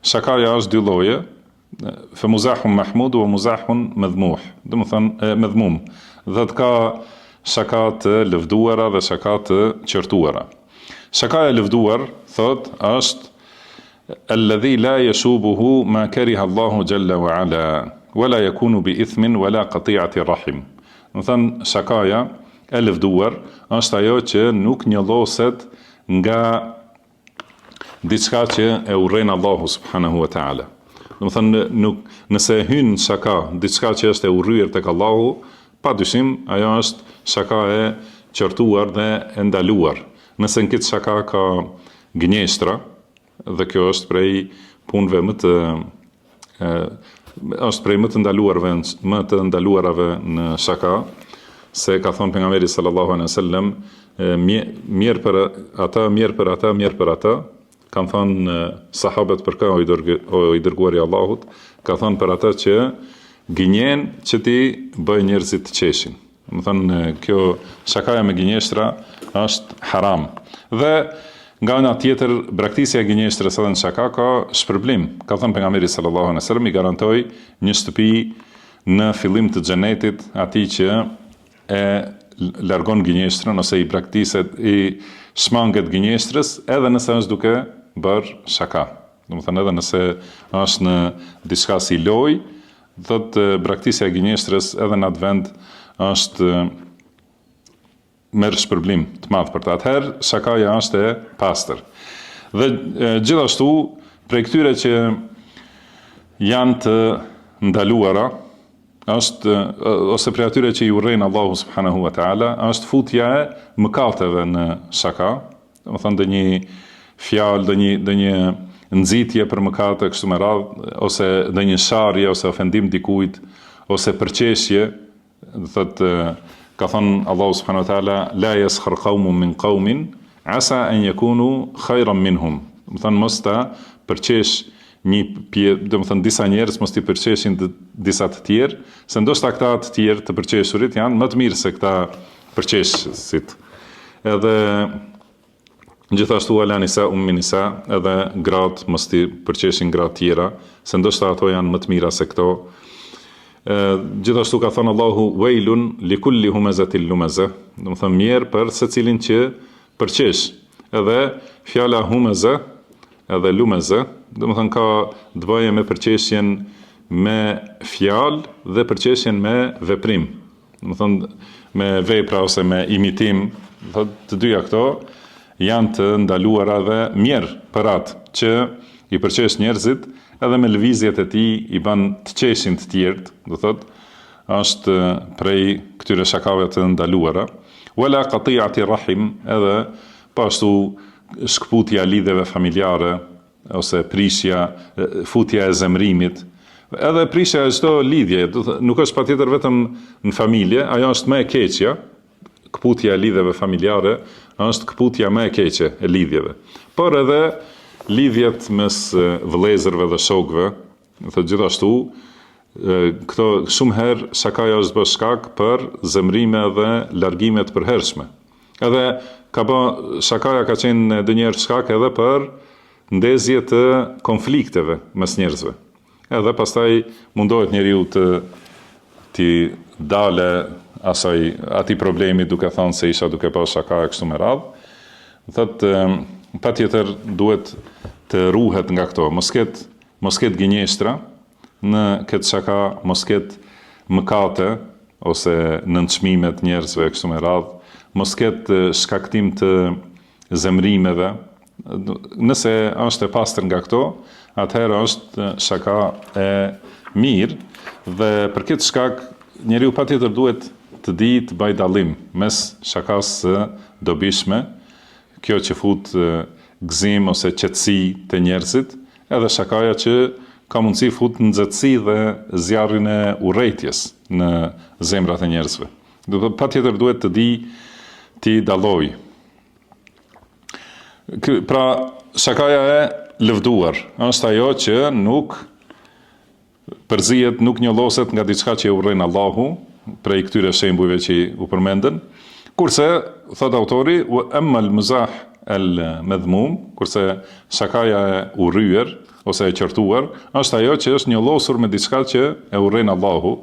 shakaja është dy lloje, fe muzahun mahmud wa muzahun madhmuh. Do të thonë madhmum. Dhe ka shaka të lëvduara dhe shaka të qortuara. Shakaja e lëvduar thot është alladhi la yashubuhu ma kariha Allahu jalla wa ala wala yakunu bi ithmin wala qati'ati rahim. Do të thonë shakaja e lëvduar është ajo që nuk njolloset nga diçka që e urren Allahu subhanahu wa ta'ala. Do të thënë nëse hyn shaka diçka që është e urryer tek Allahu, padyshim ajo është shaka e qortuar dhe e ndaluar. Nëse në këtë shaka ka gënjeshtra, dhe kjo është prej punëve më të ndaluarave në shaka, se ka thonë pejgamberi sallallahu alaihi wasallam, mirë për ata, kanë thonë sahabët për ka o i dërguari Allahut, ka thonë për ata që gënjen që ti bëj njerëzit të qeshin. Më thonë kjo shakaja me gënjeshtra është haram. Dhe nga ana tjetër braktisja e gënjeshtrës edhe në shaka ka shpërblim. Ka thonë pejgamberi sallallahu alaihi wasallam, i garantoj një shtëpi në fillim të xhenetit atij që e largon gënjeshtrën ose i braktiset, i shmanget gënjeshtrës, edhe nëse është duke bërë shaka. Do të thënë edhe nëse është në diçka si lojë, thotë braktisja e gënjeshtrës edhe në atë vend është merr shpërblim të madh për ta. Atëherë shakaja është e pastër. Dhe gjithashtu prej këtyre që janë të ndaluara është ose prej atyre që i urrejnë Allahu subhanahu wa taala është futja e mëkateve në shaka. Do të thonë ndonjë fjalë, ndonjë nxitje për mëkate kështu me radhë, ose ndonjë sharje ose ofendim dikujt, ose përqeshje. Do thotë ka thonë Allahu subhanahu wa taala la yaskhar qaumun min qaumin asa an yakunu khayran minhum. Do thonë mos ta përqesh do të thënë disa njerëz mos t'i përqeshin disa të tjerë, se ndoshta këta të tjerë të përqeshurit janë më të mirë se këta përqeshësit. Edhe gjithashtu ala nisa min nisa, edhe gratë mos t'i përqeshin gratë tjera, se ndoshta ato janë më të mira se këto. Gjithashtu ka thënë Allahu wailun likulli humazatil lumaza, do të thënë mirë për secilin që përqesh. Edhe fjala humaza edhe lumaza, do të thënë ka të bëjë me përqeshjen me fjalë dhe përqeshjen me veprim. Do të thënë me vepra ose me imitim, të dyja këto janë të ndaluara dhe mirë për atë që i përqesh njerëzit, edhe me lëvizjet e tij i bën të qeshin të tjerët, do thotë është prej këtyre shakave të ndaluara. Wala qati'ati rahim, edhe pashtu shkputja e lidhjeve familjare ose prishja, futja e zemrimit. Edhe prishja e çdo lidhje, nuk është patjetër vetëm në familje, ajo është më e keqja. Kputja e lidhjeve familjare është kputja më e keqe e lidhjeve. Por edhe lidhjet mes vëllezërve dhe shokëve, thotë gjithashtu, këto shumë herë shakaja është bërë shkak për zemrime dhe largime të përhershme. Edhe shakaja ka qenë ndonjëherë shkak edhe për ndezje të konflikteve mes njerëzve. Edhe pastaj mundohet njeriu të dale atij problemi duke thënë se isha duke bërë shaka e kështu me radhë. Thotë patjetër duhet të ruhet nga këto, mos ketë gënjeshtra në këtë shaka, mos ketë mëkate ose nënçmime të njerëzve kështu me radhë, mos ketë shkaktim të zemrimeve. Nëse është e pastër nga këto, atëherë është shaka e mirë, dhe për këtë shkak njeriu patjetër duhet të di të bëjë dallim mes shakas së dobishme, kjo që fut gëzim ose qetësi të njerëzit, edhe shakaja që ka mundësi fut nxehtësi dhe zjarrin e urrëties në zemrat e njerëzve. Patjetër duhet të di ti dalloj. Pra, shakaja e lëvduar është ajo që nuk përzihet, nuk njolloset nga diçka që e urren Allahu, prej këtyre shembujve që u përmendën. Kurse, thot autori, amma al-muzah al-madhmum, kurse shakaja e urryer ose e qërtuar, është ajo që është një llosur me diçka që e urren Allahu,